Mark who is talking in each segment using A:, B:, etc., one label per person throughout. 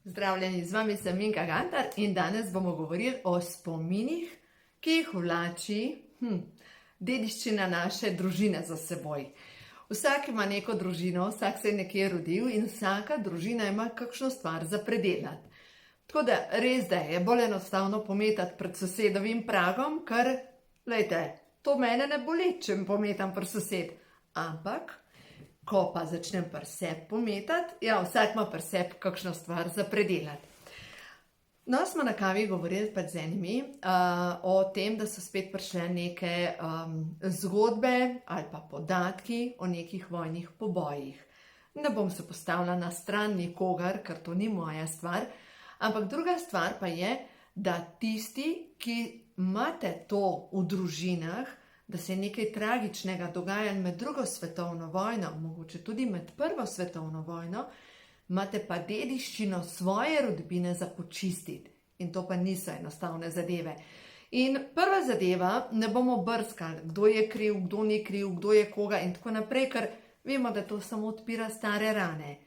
A: Zdravljeni, z vami sem Minka Gantar in danes bomo govorili o spominih, ki jih vlači dediščina naše družine za seboj. Vsak ima neko družino, vsak se je nekje rodil in vsaka družina ima kakšno stvar za predelati. Tako da res da je bolj enostavno pometati pred sosedovim pragom, ker, glejte, to mene ne boli, če pometam pred sosed, ampak ko pa začnem pri sebi pometati, ja, vsak ima pri sebi kakšno stvar za predelati. No, smo na kavi govorili pred z enimi o tem, da so spet prišle neke zgodbe ali pa podatki o nekih vojnih pobojih. Ne bom se postavila na stran nikogar, ker to ni moja stvar, ampak druga stvar pa je, da tisti, ki imate to v družinah, da se je nekaj tragičnega dogajalo med drugo svetovno vojno, mogoče tudi med prvo svetovno vojno, imate pa dediščino svoje rodbine za počistiti. In to pa niso enostavne zadeve. In prva zadeva, ne bomo brskali, kdo je kriv, kdo ni kriv, kdo je koga in tako naprej, ker vemo, da to samo odpira stare rane.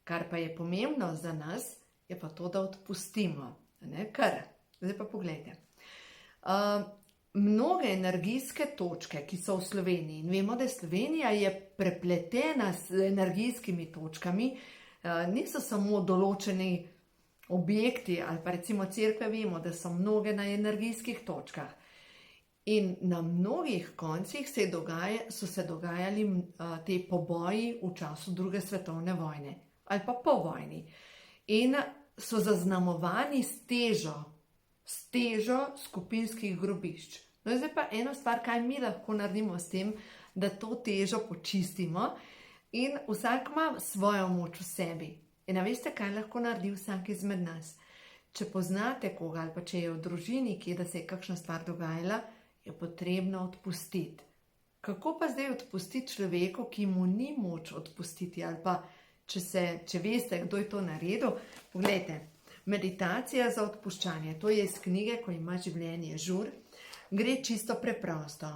A: Kar pa je pomembno za nas, je pa to, da odpustimo. Zdaj pa pogledajte. Mnoge energijske točke, ki so v Sloveniji, in vemo, da Slovenija je prepletena z energijskimi točkami, niso samo določeni objekti ali pa recimo cerkve, vemo, da so mnoge na energijskih točkah. In na mnogih koncih so se dogajali te poboji v času druge svetovne vojne ali pa po vojni. In so zaznamovani s težo skupinskih grobišč. No, zdaj pa ena stvar, kaj mi lahko naredimo s tem, da to težo počistimo in vsak ima svojo moč v sebi. In a veste, kaj lahko naredi vsak izmed nas? Če poznate koga ali pa če je v družini, da se je kakšna stvar dogajala, je potrebno odpustiti. Kako pa zdaj odpustiti človeku, ki mu ni moč odpustiti? Ali pa, če veste, kdo je to naredil, poglejte, meditacija za odpuščanje, to je iz knjige Ko ima življenje žur, gre čisto preprosto.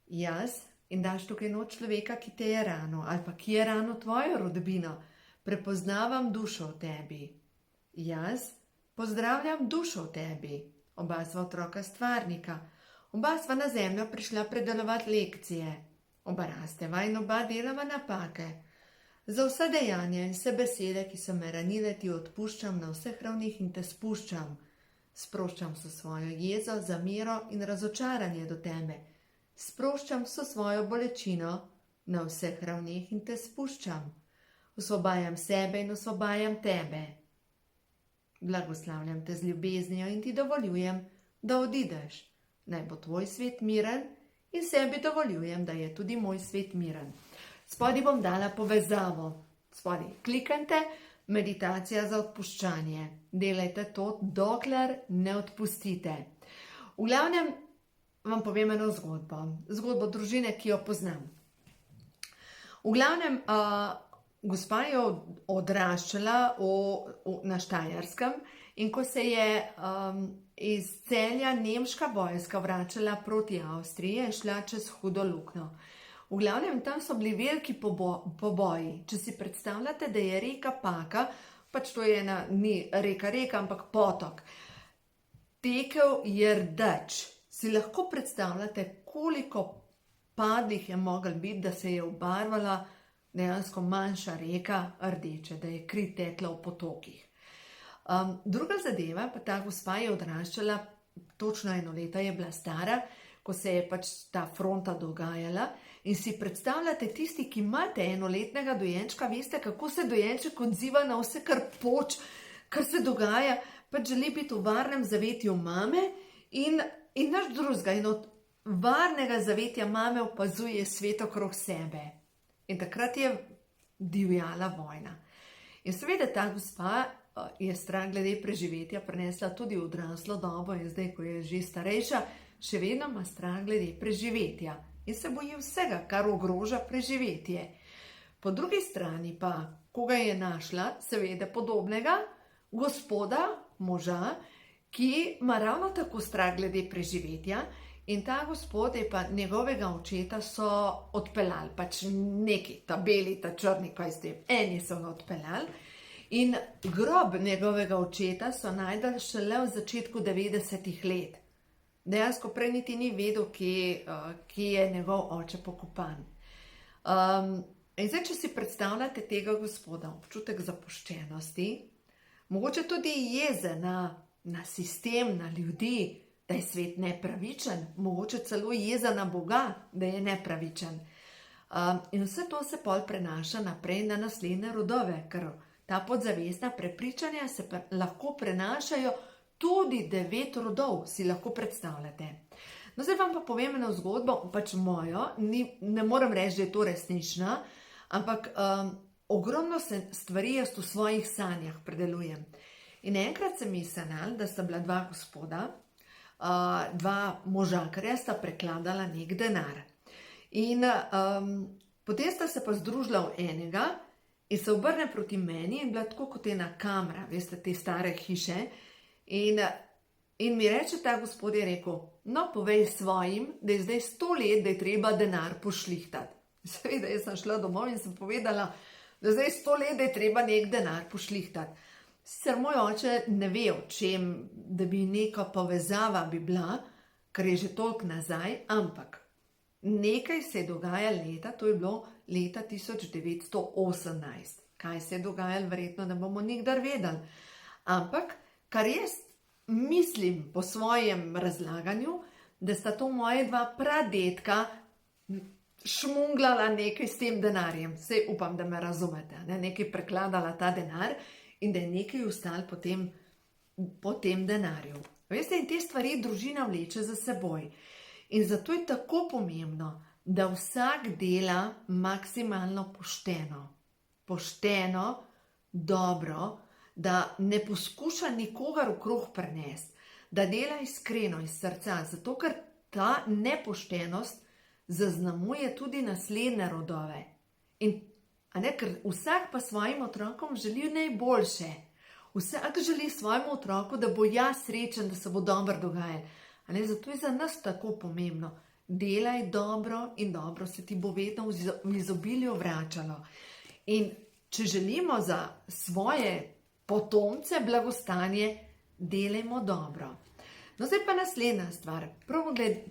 A: Jaz, in daš tukaj noč človeka, ki te je ranil, ali pa ki je ranil tvojo rodbino, prepoznavam dušo v tebi. Jaz pozdravljam dušo v tebi. Oba sva otroka stvarnika, oba sva na zemljo prišla predelovati lekcije, oba rasteva in oba delava napake. Za vse dejanja in vse besede, ki so me ranile, ti odpuščam na vseh ravnih in te spuščam. Sproščam so svojo jezo, zamero in razočaranje do tebe. Sproščam so svojo bolečino na vseh ravnih in te spuščam. Osvobajam sebe in osvobajam tebe. Blagoslavljam te z ljubeznijo in ti dovoljujem, da odideš. Naj bo tvoj svet miren in sebi dovoljujem, da je tudi moj svet miren. Spodaj bom dala povezavo. Spodaj kliknite, meditacija za odpuščanje. Delajte to, dokler ne odpustite. V glavnem vam povem eno zgodbo. Zgodbo družine, ki jo poznam. V glavnem, gospa je odraščala na Štajerskem in ko se je iz Celja nemška vojska vračala proti Avstriji, je šla čez hudo luknjo. V glavnem, tam so bili veliki poboji. Če si predstavljate, da je reka Paka, pač to je ni reka, ampak potok, tekel je rdeč. Si lahko predstavljate, koliko padlih je moglo biti, da se je obarvala dejansko manjša reka rdeče, da je kri tekla v potokih. Druga zadeva, pa ta gospa je odraščala, točno 1 leto je bila stara, ko se je pač ta fronta dogajala. In si predstavljate, tisti, ki imate 1-letnega dojenčka, veste, kako se dojenček odziva na vse, kar kar se dogaja, pač želi biti v varnem zavetju mame in naš drugega. In od varnega zavetja mame opazuje svet okrog sebe. In takrat je divjala vojna. In seveda ta gospa je strah glede preživetja prenesla tudi v odraslo dobo in zdaj, ko je že starejša, še vedno ima strah glede preživetja. In se boji vsega, kar ogroža preživetje. Po drugi strani pa, koga je našla, seveda podobnega gospoda, moža, ki ima ravno tako strah glede preživetja in ta gospod je pa njegovega očeta so odpeljali, pač neki, ta beli, ta črni, kaj s tem, eni so ga odpeljali In grob njegovega očeta so našli šele v začetku 90-ih let. Dejansko prej niti ni vedel, kje je njegov oče pokopan. In zdaj, če si predstavljate tega gospoda, občutek zapuščenosti, mogoče tudi jeze na sistem, na ljudi, da je svet nepravičen, mogoče celo jeza na Boga, da je nepravičen. In vse to se pol prenaša naprej na naslednje rodove, ker ta podzavestna prepričanja se lahko prenašajo tudi 9 rodov, si lahko predstavljate. No, zdaj vam pa povem eno zgodbo, pač mojo, ne morem reči, da je to resnična, ampak ogromno stvari jaz v svojih sanjah predelujem. In enkrat se mi je sanjalo, da sta bila 2 gospoda, 2 možakarja sta prekladala nek denar. In potem sta se pa združila v enega in se obrne proti meni in bila tako kot ena kamera, veste, te stare hiše. In mi reče ta gospod, je rekel, no, povej svojim, da je zdaj 100 let, da je treba denar pošlihtati. Seveda, jaz sem šla domov in sem povedala, da zdaj 100 let, da je treba nek denar pošlihtati. Sicer moj oče ne ve o čem, da bi neka povezava bi bila, ker je že toliko nazaj, ampak nekaj se je dogajalo leta, to je bilo leta 1918. Kaj se je dogajalo, verjetno ne bomo nikdar vedeli. Ampak, kar jaz mislim po svojem razlaganju, da sta to moje 2 pradetka šmunglala nekaj s tem denarjem. Sej upam, da me razumete, ne? Nekaj prekladala ta denar in da je nekaj ostalo po tem denarju. Veste, in te stvari družina vleče za seboj. In zato je tako pomembno, da vsak dela maksimalno pošteno. Pošteno, dobro, da ne poskuša nikogar okrog prenesti, da dela iskreno iz srca, zato ker ta nepoštenost zaznamuje tudi naslednje rodove. Ker vsak pa svojim otrokom želi najboljše. Vsak želi svojemu otroku, da bo srečen, da se bo dobro dogajalo. Zato je za nas tako pomembno. Delaj dobro in dobro se ti bo vedno v izobilju vračalo. In če želimo za svoje potomce blagostanje, delajmo dobro. No, zdaj pa naslednja stvar.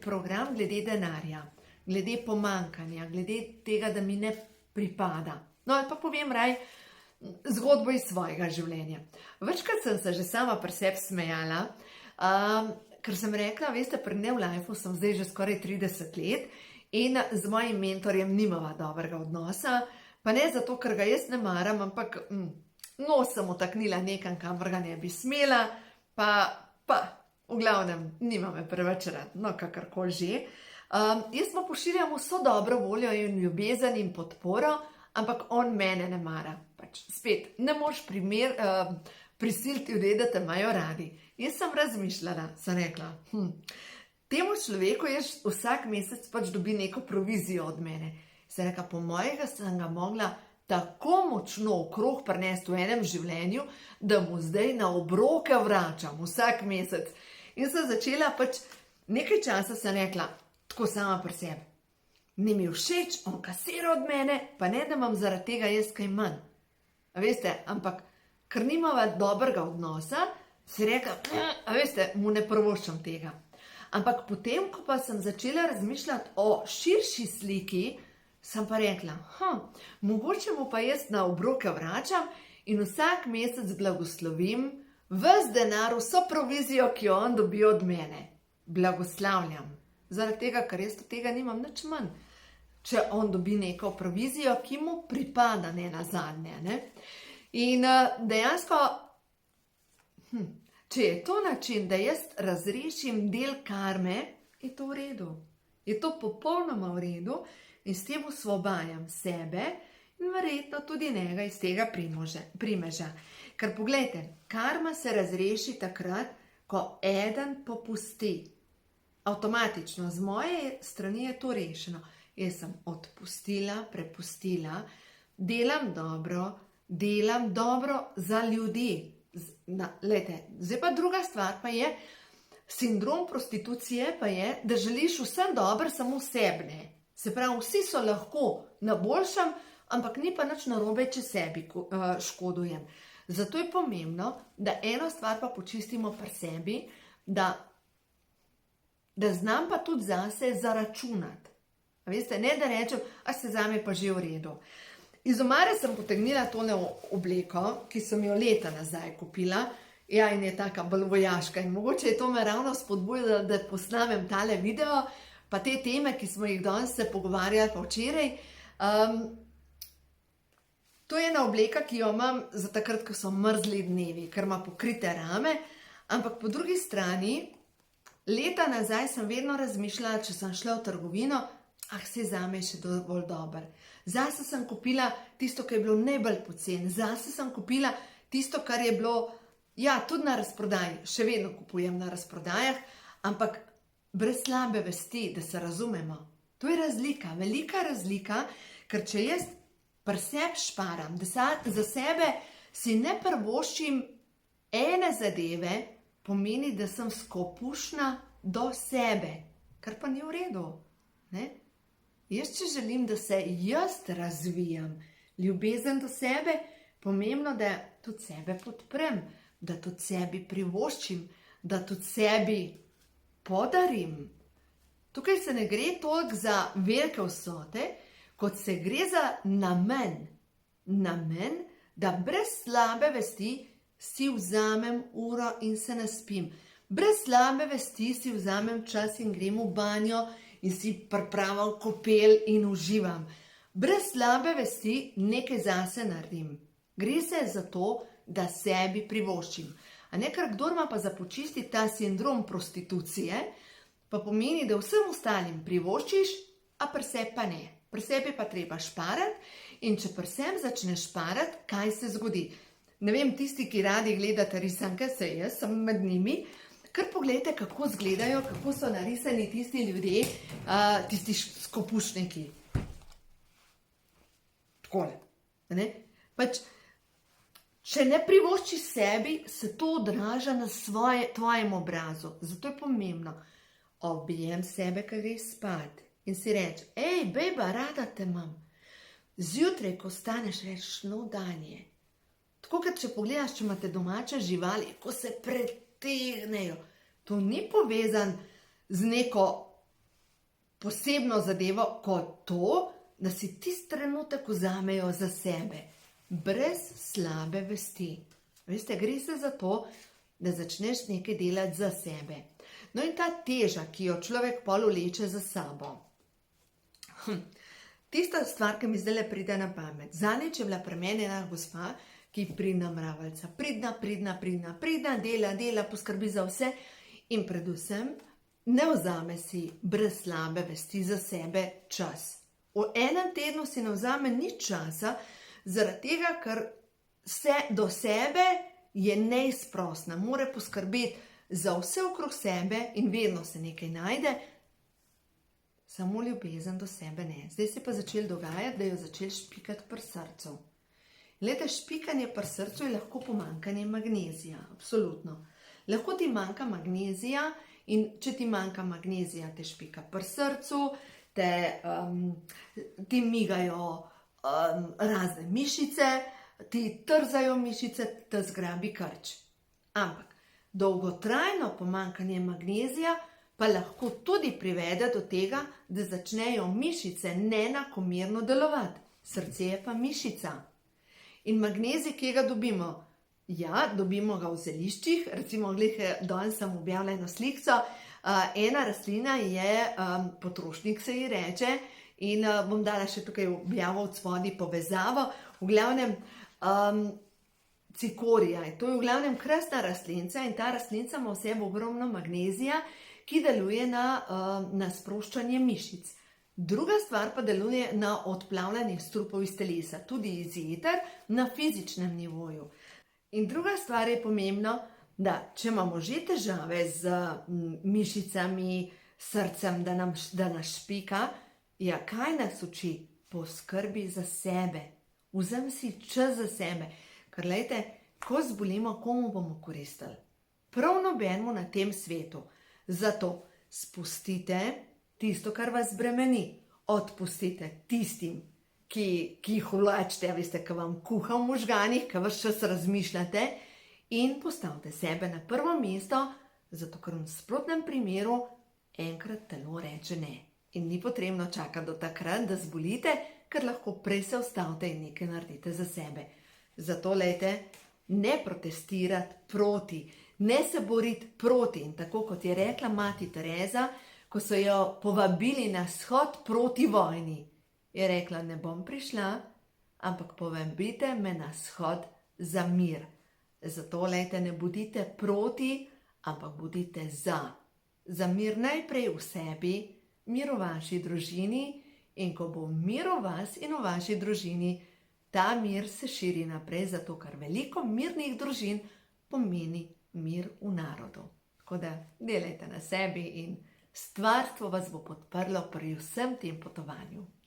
A: Program glede denarja, glede pomankanja, glede tega, da mi ne pripada. No, ali pa povem raj zgodbo iz svojega življenja. Večkrat sem se že sama pri sebi smejala, ker sem rekla, veste, pri Neolifeu sem zdaj že skoraj 30 let in z mojim mentorjem nimava dobrega odnosa, pa ne zato, ker ga jaz ne maram, ampak nos sem utaknila nekam, kamor ga ne bi smela, pa v glavnem nima me preveč rad, no kakorkoli že. Jaz mu pošiljam vso dobro voljo in ljubezen in podporo, ampak on mene ne mara. Pač spet, ne moš prisiliti ljudi, da te imajo radi. Jaz sem razmišljala, sem rekla, temu človeku jaz vsak mesec pač dobi neko provizijo od mene. Sem rekla, po mojega sem ga mogla tako močno okrog prinesti v enem življenju, da mu zdaj na obroke vračam vsak mesec. In sem začela pač, nekaj časa sem rekla, tako sama pri sebi. Ni mi všeč, on kasira od mene, pa ne da imam zaradi tega jaz kaj manj. Veste, ampak ker nimava dobrega odnosa, si rekla, veste, mu ne prvoščam tega. Ampak potem, ko pa sem začela razmišljati o širši sliki, sem pa rekla, mogoče mu pa jaz na obroke vračam in vsak mesec blagoslovim ves denar, vso provizijo, ki jo on dobi od mene. Blagoslavljam. Zaradi tega, ker jaz od tega nimam nič manj. Če on dobi neko provizijo, ki mu pripada, ne nazadnje, ne. In dejansko, če je to način, da jaz razrešim del karme, je to v redu. Je to popolnoma v redu in s tem osvobajam sebe in verjetno tudi njega iz tega primeža. Ker poglejte, karma se razreši takrat, ko eden popusti. Avtomatično, z moje strani je to rešeno. Jaz sem odpustila, prepustila, delam dobro za ljudi. Zdaj pa druga stvar pa je, sindrom prostitucije pa je, da želiš vsem dobro samo sebi. Se pravi, vsi so lahko na boljšem, ampak ni pa nič narobe, če sebi škodujem. Zato je pomembno, da eno stvar pa počistimo pri sebi, da znam pa tudi zase zaračunati. Veste, ne da rečem, a se zame pa že v redu. Iz omare sem potegnila tole obleko, ki sem jo leta nazaj kupila, ja, in je taka bolj vojaška in mogoče je to me ravno spodbujalo, da posnamem tale video, pa te teme, ki smo jih danes se pogovarjali pa včeraj. To je ena obleka, ki jo imam za takrat, ko so mrzli dnevi, ker ima pokrite rame, ampak po drugi strani, leta nazaj sem vedno razmišljala, če sem šla v trgovino, se zame je še dovolj dober. Zase sem kupila tisto, kar je bilo najbolj poceni. Zase sem kupila tisto, kar je bilo, ja, tudi na razprodaji. Še vedno kupujem na razprodajah, ampak brez slabe vesti, da se razumemo. To je razlika, velika razlika, ker če jaz pri sebi šparam, da za sebe si ne privoščim ene zadeve, pomeni, da sem skopušna do sebe, kar pa ni v redu. Ne? Jaz, če želim, da se jaz razvijam, ljubezen do sebe, pomembno, da tudi sebe podprem, da tudi sebi privoščim, da tudi sebi podarim. Tukaj se ne gre toliko za velike vsote, kot se gre za namen. Namen, da brez slabe vesti si vzamem uro in se naspim. Brez slabe vesti si vzamem čas in grem v banjo in si pripravim kopel in uživam. Brez slabe vesti nekaj zase naredim. Gre se za to, da sebi privoščim. A nekaj, kdor ima pa za počistiti ta sindrom prostitucije, pa pomeni, da vsem ostalim privoščiš, a pri sebi pa ne. Pri sebi pa treba šparati in če pri sebi začneš šparati, kaj se zgodi? Ne vem, tisti, ki radi gledate risanke, se jaz sem med njimi, kar pogledajte, kako izgledajo, kako so narisani tisti ljudje, tisti skopušniki. Takole. Ne? Pač, če ne privoščiš sebi, se to odraža na tvojem obrazu. Zato je pomembno, objem sebe, ko greš spat in si reči, bejba, rada te imam. Zjutraj, ko staneš, rečeš, no dan je. Tako, kot če pogledaš, če imate domače živali, ko se pretegnejo, to ni povezan z neko posebno zadevo, kot to, da si tisti trenutek vzamejo za sebe, brez slabe vesti. Veste, gre se za to, da začneš nekaj delati za sebe. No in ta teža, ki jo človek pol vleče za sabo. Tista stvar, ki mi zdaj pride na pamet. Zadnjič je bila pri meni ena gospa, ki pridna mraveljca. Pridna, dela, poskrbi za vse in predvsem ne vzame si brez slabe vesti za sebe čas. V enem tednu si ne vzame nič časa, zaradi tega, ker do sebe je neizprosna, mora poskrbeti za vse okrog sebe in vedno se nekaj najde, samo ljubezen do sebe ne. Zdaj se pa začel dogajati, da jo začel špikati pri srcu. Glede, špikanje pri srcu je lahko pomanjkanje magnezija, absolutno. Lahko ti manjka magnezija in če ti manjka magnezija, te špika pri srcu, ti migajo razne mišice, ti trzajo mišice, te zgrabi krč. Ampak dolgotrajno pomanjkanje magnezija pa lahko tudi privede do tega, da začnejo mišice neenakomerno delovati. Srce je pa mišica. In magnezij, ki ga dobimo? Ja, dobimo ga v zeliščih, recimo, danes sem objavila eno slikco, ena rastlina je, potrošnik se ji reče, in bom dala še tukaj objavo od spodaj povezavo, v glavnem cikorija, to je v glavnem krasna rastlinca in ta rastlinca ima v sebi ogromno magnezija, ki deluje na sproščanje mišic. Druga stvar pa deluje na odplavljanje strupov iz telesa, tudi iz jeter na fizičnem nivoju. In druga stvar je pomembno, da če imamo že težave z mišicami, srcem, da nas špika, ja, kaj nas uči? Poskrbi za sebe. Vzemi si čas za sebe. Ker glejte, ko zbolimo, komu bomo koristili? Prav nobenemu na tem svetu. Zato spustite tisto, kar vas bremeni. Odpustite tistim, ki jih vlačite, veste, ki vam kuha v možganih, ki vas čas razmišljate in postavite sebe na prvo mesto, zato ker v nasprotnem primeru enkrat telo reče ne. In ni potrebno čakati do takrat, da zbolite, ker lahko prej se ustavite in nekaj naredite za sebe. Zato lejte, ne protestirati proti, ne se boriti proti. In tako kot je rekla mati Tereza, ko so jo povabili na shod proti vojni, je rekla, ne bom prišla, ampak povabite me na shod za mir. Zato lejte, ne bodite proti, ampak bodite za. Za mir najprej v sebi, mir v vaši družini, in ko bo mir v vas in v vaši družini, ta mir se širi naprej, zato ker veliko mirnih družin pomeni mir v narodu. Tako da delajte na sebi in stvarstvo vas bo podprlo pri vsem tem potovanju.